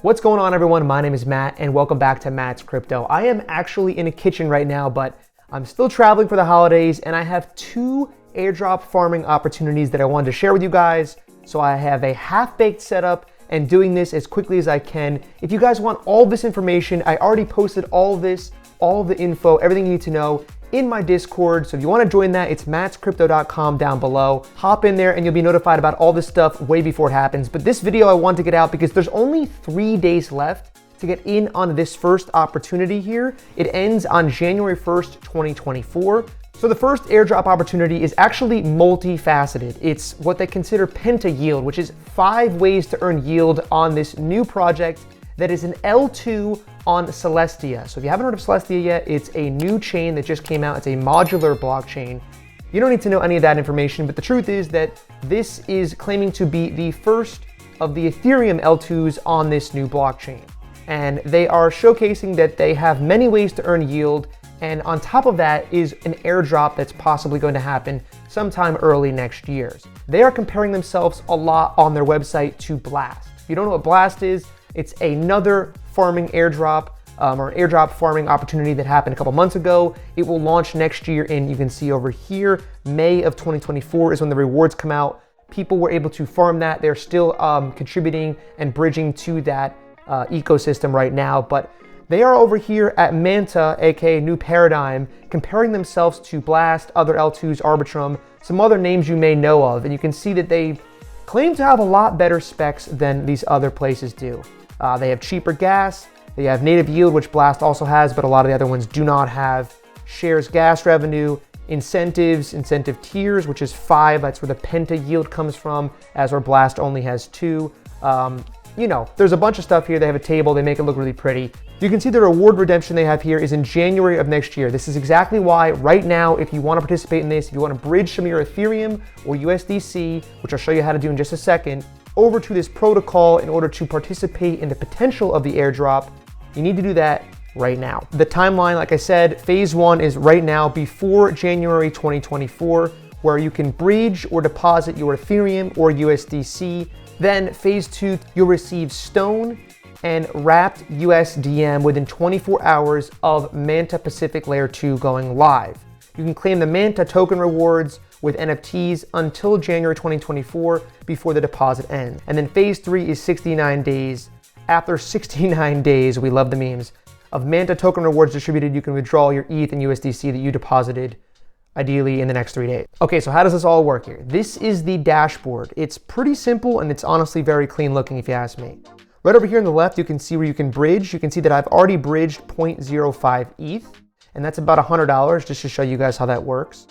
What's going on, everyone? My name is Matt and welcome back to Matt's Crypto. I am actually in a kitchen right now, but I'm still traveling for the holidays and I have two airdrop farming opportunities that I wanted to share with you guys. So I have a half-baked setup and doing this as quickly as I can. If you guys want all this information, I already posted all of this, all of the info, everything you need to know in my Discord. So if you want to join that, it's mattscrypto.com down below. Hop in there and you'll be notified about all this stuff way before it happens. But this video I want to get out because there's only 3 days left to get in on this first opportunity here. It ends on January 1st, 2024. So the first airdrop opportunity is actually multifaceted. It's what they consider penta yield, which is 5 ways to earn yield on this new project that is an L2 on Celestia. So if you haven't heard of Celestia yet, it's a new chain that just came out. It's a modular blockchain. You don't need to know any of that information, but the truth is that this is claiming to be the first of the Ethereum L2s on this new blockchain. And they are showcasing that they have many ways to earn yield. And on top of that is an airdrop that's possibly going to happen sometime early next year. They are comparing themselves a lot on their website to Blast. If you don't know what Blast is, it's another farming airdrop or an airdrop farming opportunity that happened a couple months ago. It will launch next year in, you can see over here, May of 2024 is when the rewards come out. People were able to farm that. They're still contributing and bridging to that ecosystem right now, but they are over here at Manta, aka New Paradigm, comparing themselves to Blast, other L2s, Arbitrum, some other names you may know of, and you can see that they claim to have a lot better specs than these other places do. They have cheaper gas, they have native yield, which Blast also has, but a lot of the other ones do not have. Shares gas revenue, incentives, incentive tiers, which is 5, that's where the penta yield comes from, as where Blast only has 2. You know, there's a bunch of stuff here. They have a table, they make it look really pretty. You can see the reward redemption they have here is in January of next year. This is exactly why right now, if you want to participate in this, if you want to bridge some of your Ethereum or USDC, which I'll show you how to do in just a second, over to this protocol in order to participate in the potential of the airdrop, you need to do that right now. The timeline, like I said, phase 1 is right now before January 2024, where you can bridge or deposit your Ethereum or USDC. Then phase 2, you'll receive Stone and wrapped USDM within 24 hours of Manta Pacific Layer 2 going live. You can claim the Manta token rewards with NFTs until January 2024 before the deposit ends. And then phase 3 is 69 days. After 69 days, we love the memes, of Manta token rewards distributed, you can withdraw your ETH and USDC that you deposited ideally in the next 3 days. Okay, so how does this all work here? This is the dashboard. It's pretty simple and it's honestly very clean looking if you ask me. Right over here on the left, you can see where you can bridge. You can see that I've already bridged 0.05 ETH, and that's about $100 just to show you guys how that works.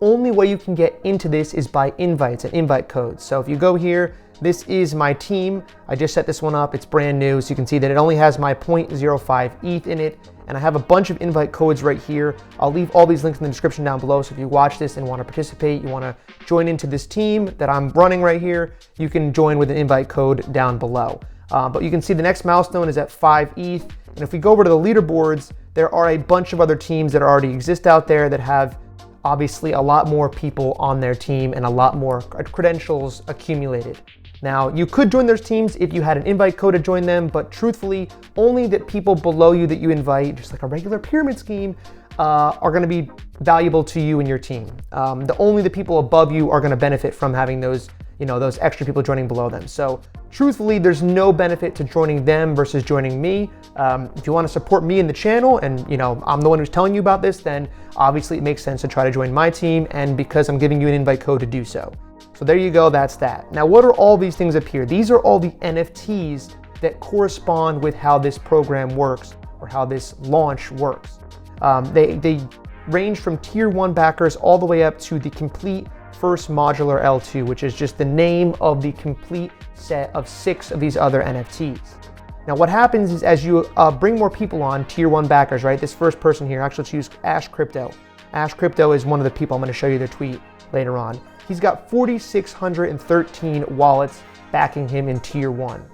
Only way you can get into this is by invites and invite codes. So if you go here, this is my team. I just set this one up, it's brand new. So you can see that it only has my 0.05 ETH in it. And I have a bunch of invite codes right here. I'll leave all these links in the description down below. So if you watch this and want to participate, you want to join into this team that I'm running right here, you can join with an invite code down below. But you can see the next milestone is at 5 ETH. And if we go over to the leaderboards, there are a bunch of other teams that already exist out there that have obviously a lot more people on their team and a lot more credentials accumulated. Now, you could join those teams if you had an invite code to join them, but truthfully, only the people below you that you invite, just like a regular pyramid scheme, are gonna be valuable to you and your team. Only the people above you are gonna benefit from having those, those extra people joining below them. So truthfully, there's no benefit to joining them versus joining me. If you wanna support me in the channel and I'm the one who's telling you about this, then obviously it makes sense to try to join my team, and because I'm giving you an invite code to do so. So there you go, that's that. Now, what are all these things up here? These are all the NFTs that correspond with how this program works or how this launch works. They range from tier 1 backers all the way up to the complete first modular L2, which is just the name of the complete set of 6 of these other NFTs. Now, what happens is as you bring more people on, tier 1 backers, right? This first person here, actually choose Ash Crypto. Ash Crypto is one of the people. I'm gonna show you their tweet later on. He's got 4,613 wallets backing him in tier 1.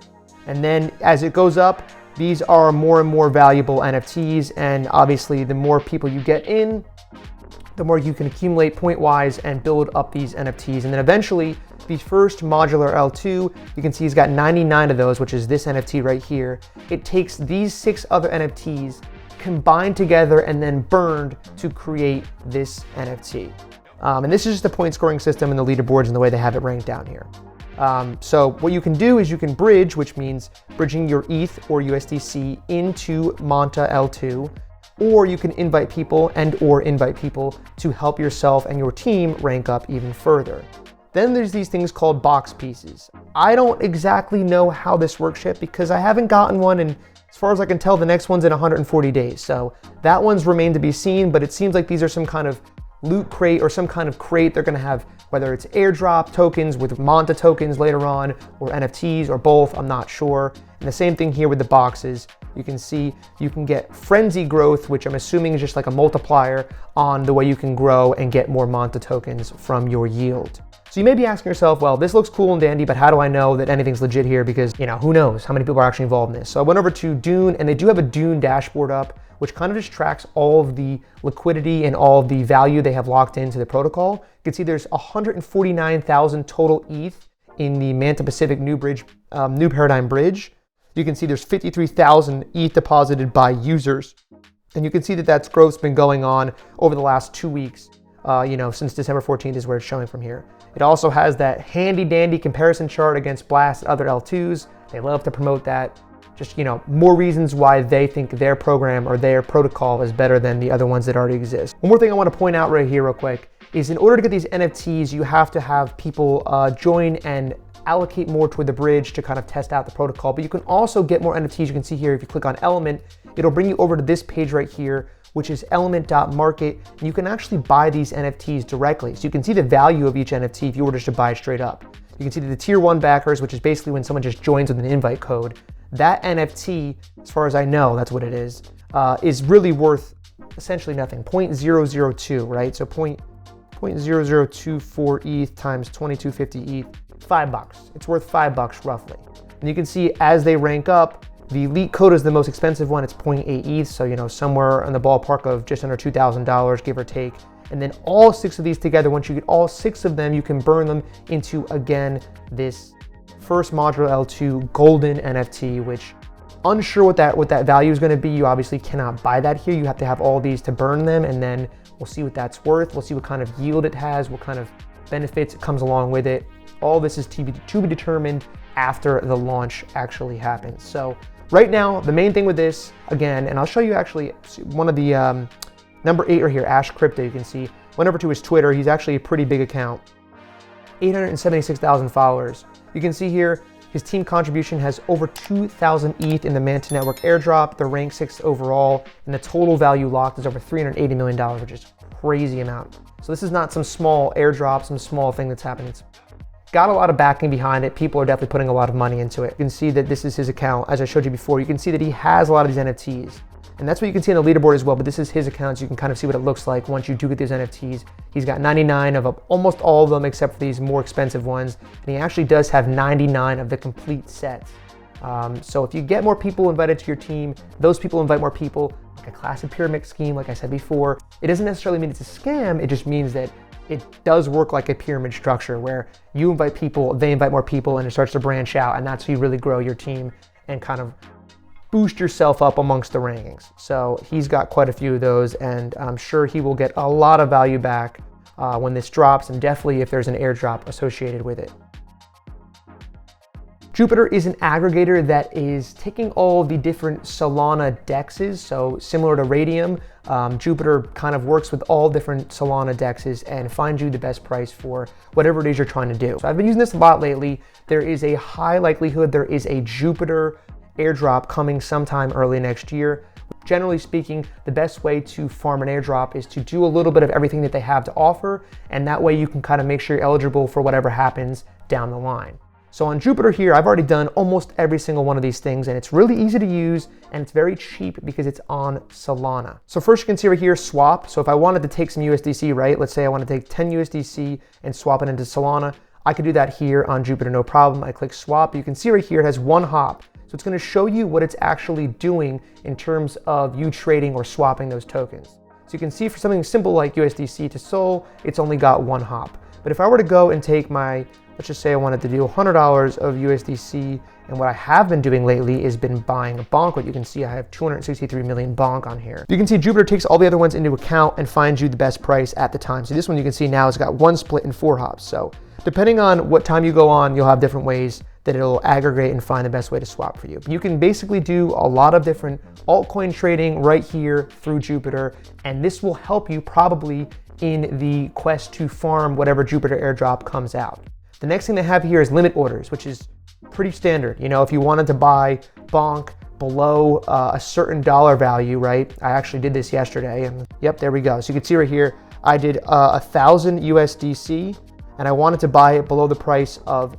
And then as it goes up, these are more and more valuable NFTs. And obviously the more people you get in, the more you can accumulate point-wise and build up these NFTs. And then eventually the first modular L2, you can see he's got 99 of those, which is this NFT right here. It takes these 6 other NFTs, combined together and then burned to create this NFT. And this is just the point scoring system and the leaderboards and the way they have it ranked down here. So what you can do is you can bridge, which means bridging your ETH or USDC into Manta L2, or you can invite people to help yourself and your team rank up even further. Then there's these things called box pieces. I don't exactly know how this works yet because I haven't gotten one, and as far as I can tell, the next one's in 140 days. So that one's remained to be seen, but it seems like these are some kind of loot crate or some kind of crate they're gonna have, whether it's airdrop tokens with Manta tokens later on, or NFTs, or both, I'm not sure. And the same thing here with the boxes. You can see you can get frenzy growth, which I'm assuming is just like a multiplier on the way you can grow and get more Manta tokens from your yield. So you may be asking yourself, well, this looks cool and dandy, but how do I know that anything's legit here? Because, you know, who knows how many people are actually involved in this. So I went over to Dune, and they do have a Dune dashboard up, which kind of just tracks all of the liquidity and all of the value they have locked into the protocol. You can see there's 149,000 total ETH in the Manta Pacific New Paradigm Bridge. You can see there's 53,000 ETH deposited by users. And you can see that that's growth's been going on over the last 2 weeks, since December 14th is where it's showing from here. It also has that handy dandy comparison chart against Blast and other L2s. They love to promote that. Just, more reasons why they think their program or their protocol is better than the other ones that already exist. One more thing I want to point out right here real quick is in order to get these NFTs, you have to have people join and allocate more toward the bridge to kind of test out the protocol. But you can also get more NFTs. You can see here, if you click on Element, it'll bring you over to this page right here, which is element.market. And you can actually buy these NFTs directly. So you can see the value of each NFT if you were just to buy it straight up. You can see the tier 1 backers, which is basically when someone just joins with an invite code. That NFT, as far as I know, that's what it is really worth essentially nothing, 0.002, right? So 0.0024 ETH times 2250 ETH, $5. It's worth $5 roughly. And you can see as they rank up, the elite code is the most expensive one. It's 0.8 ETH, so somewhere in the ballpark of just under $2,000, give or take. And then all 6 of these together, once you get all 6 of them, you can burn them into, again, this first modular L2 golden NFT, which unsure what that value is going to be. You obviously cannot buy that here. You have to have all these to burn them, and then we'll see what that's worth. We'll see what kind of yield it has, what kind of benefits it comes along with it. All this is to be determined after the launch actually happens. So right now, the main thing with this, again, and I'll show you actually one of the number 8 right here, Ash Crypto. You can see went over to his Twitter. He's actually a pretty big account, 876,000 followers. You can see here his team contribution has over 2,000 ETH in the Manta Network airdrop. They're ranked 6th overall, and the total value locked is over $380 million, which is a crazy amount. So this is not some small airdrop, some small thing that's happening. It's got a lot of backing behind it. People are definitely putting a lot of money into it. You can see that this is his account. As I showed you before, you can see that he has a lot of these NFTs. And that's what you can see on the leaderboard as well, but this is his account, so you can kind of see what it looks like once you do get these NFTs. He's got 99 of almost all of them except for these more expensive ones, and he actually does have 99 of the complete sets. So if you get more people invited to your team, those people invite more people, like a classic pyramid scheme, like I said before. It doesn't necessarily mean it's a scam, it just means that it does work like a pyramid structure where you invite people, they invite more people, and it starts to branch out, and that's how you really grow your team and kind of boost yourself up amongst the rankings. So he's got quite a few of those, and I'm sure he will get a lot of value back when this drops, and definitely if there's an airdrop associated with it. Jupiter is an aggregator that is taking all the different Solana dexes, so similar to Raydium, Jupiter kind of works with all different Solana dexes and finds you the best price for whatever it is you're trying to do. So I've been using this a lot lately. There is a high likelihood there is a Jupiter airdrop coming sometime early next year. Generally speaking, the best way to farm an airdrop is to do a little bit of everything that they have to offer, and that way you can kind of make sure you're eligible for whatever happens down the line. So on Jupiter here, I've already done almost every single one of these things, and it's really easy to use, and it's very cheap because it's on Solana. So first you can see right here, swap. So if I wanted to take some USDC, right? Let's say I want to take 10 USDC and swap it into Solana. I could do that here on Jupiter, no problem. I click swap. You can see right here, it has one hop. So it's going to show you what it's actually doing in terms of you trading or swapping those tokens. So you can see for something simple like USDC to Sol, it's only got one hop. But if I were to go and take my let's just say I wanted to do $100 of USDC, and what I have been doing lately is been buying a bonk. What you can see, I have 263 million bonk on here. You can see Jupiter takes all the other ones into account and finds you the best price at the time. So this one you can see now has got one split in 4 hops. So depending on what time you go on, you'll have different ways that it'll aggregate and find the best way to swap for you. But you can basically do a lot of different altcoin trading right here through Jupiter, and this will help you probably in the quest to farm whatever Jupiter airdrop comes out. The next thing they have here is limit orders, which is pretty standard. You know, if you wanted to buy bonk below a certain dollar value, right? I actually did this yesterday, and yep, there we go. So you can see right here, I did 1,000 USDC, and I wanted to buy it below the price of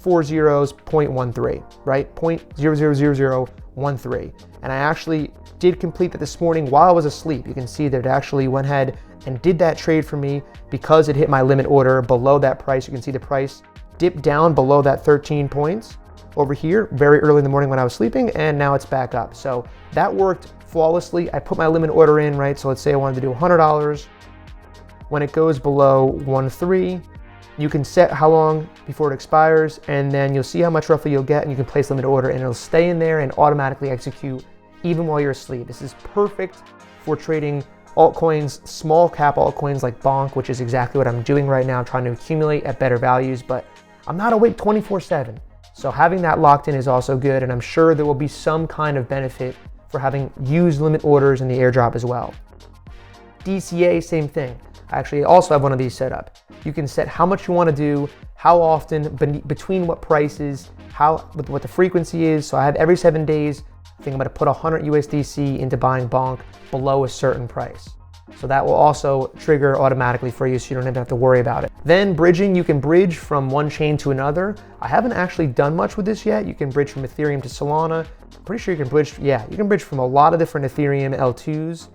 0.13, right? 0.000013. And I actually did complete that this morning while I was asleep. You can see that it actually went ahead and did that trade for me because it hit my limit order below that price. You can see the price dipped down below that 13 points over here very early in the morning when I was sleeping, and now it's back up. So that worked flawlessly. I put my limit order in, right? So let's say I wanted to do $100. When it goes below 1.3, you can set how long before it expires, and then you'll see how much roughly you'll get, and you can place limit order, and it'll stay in there and automatically execute even while you're asleep. This is perfect for trading altcoins, small cap altcoins like bonk, which is exactly what I'm doing right now, trying to accumulate at better values, but I'm not awake 24/7. So having that locked in is also good, and I'm sure there will be some kind of benefit for having used limit orders in the airdrop as well. DCA, same thing. I actually also have one of these set up. You can set how much you want to do, how often, between what prices, what the frequency is. So I have every 7 days, I think I'm going to put 100 USDC into buying bonk below a certain price. So that will also trigger automatically for you, so you don't even have to worry about it. Then bridging, you can bridge from one chain to another. I haven't actually done much with this yet. You can bridge from Ethereum to Solana. I'm pretty sure you can bridge, yeah, you can bridge from a lot of different Ethereum L2s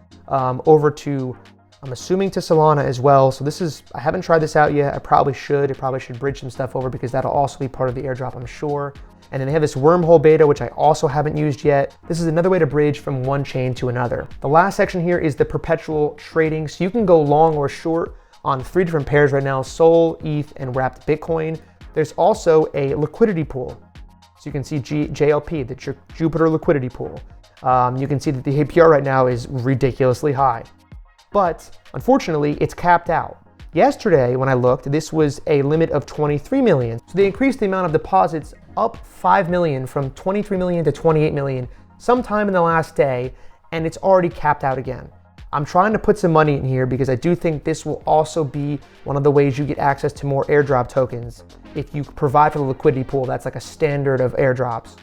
over to, I'm assuming, to Solana as well. So this is, I haven't tried this out yet. I probably should bridge some stuff over because that'll also be part of the airdrop, I'm sure. And then they have this wormhole beta, which I also haven't used yet. This is another way to bridge from one chain to another. The last section here is the perpetual trading. So you can go long or short on 3 different pairs right now: Sol, ETH, and wrapped Bitcoin. There's also a liquidity pool. So you can see JLP, the Jupiter liquidity pool. You can see that the APR right now is ridiculously high, but unfortunately it's capped out. Yesterday, when I looked, this was a limit of 23 million. So they increased the amount of deposits up 5 million from 23 million to 28 million sometime in the last day, and it's already capped out again. I'm trying to put some money in here because I do think this will also be one of the ways you get access to more airdrop tokens if you provide for the liquidity pool. That's like a standard of airdrops.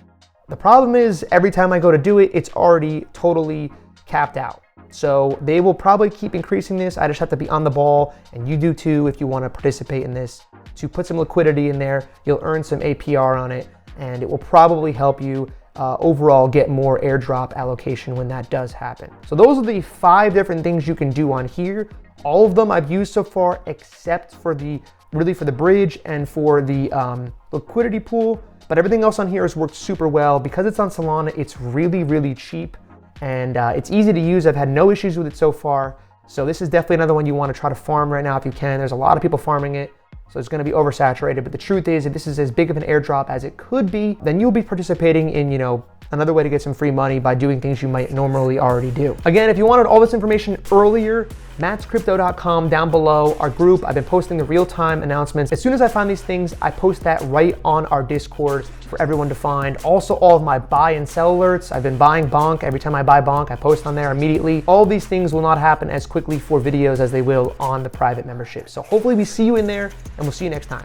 The problem is every time I go to do it, it's already totally capped out. So they will probably keep increasing this. I just have to be on the ball, and you do too if you want to participate in this. To put some liquidity in there, you'll earn some APR on it, and it will probably help you overall get more airdrop allocation when that does happen. So those are the 5 different things you can do on here. All of them I've used so far, except for the bridge and for the liquidity pool. But everything else on here has worked super well. Because it's on Solana, it's really, really cheap. And it's easy to use. I've had no issues with it so far. So this is definitely another one you want to try to farm right now if you can. There's a lot of people farming it, so it's going to be oversaturated. But the truth is, if this is as big of an airdrop as it could be, then you'll be participating in, you know, another way to get some free money by doing things you might normally already do. Again, if you wanted all this information earlier, mattscrypto.com down below, our group. I've been posting the real-time announcements. As soon as I find these things, I post that right on our Discord for everyone to find. Also, all of my buy and sell alerts. I've been buying bonk. Every time I buy bonk, I post on there immediately. All these things will not happen as quickly for videos as they will on the private membership. So hopefully we see you in there, and we'll see you next time.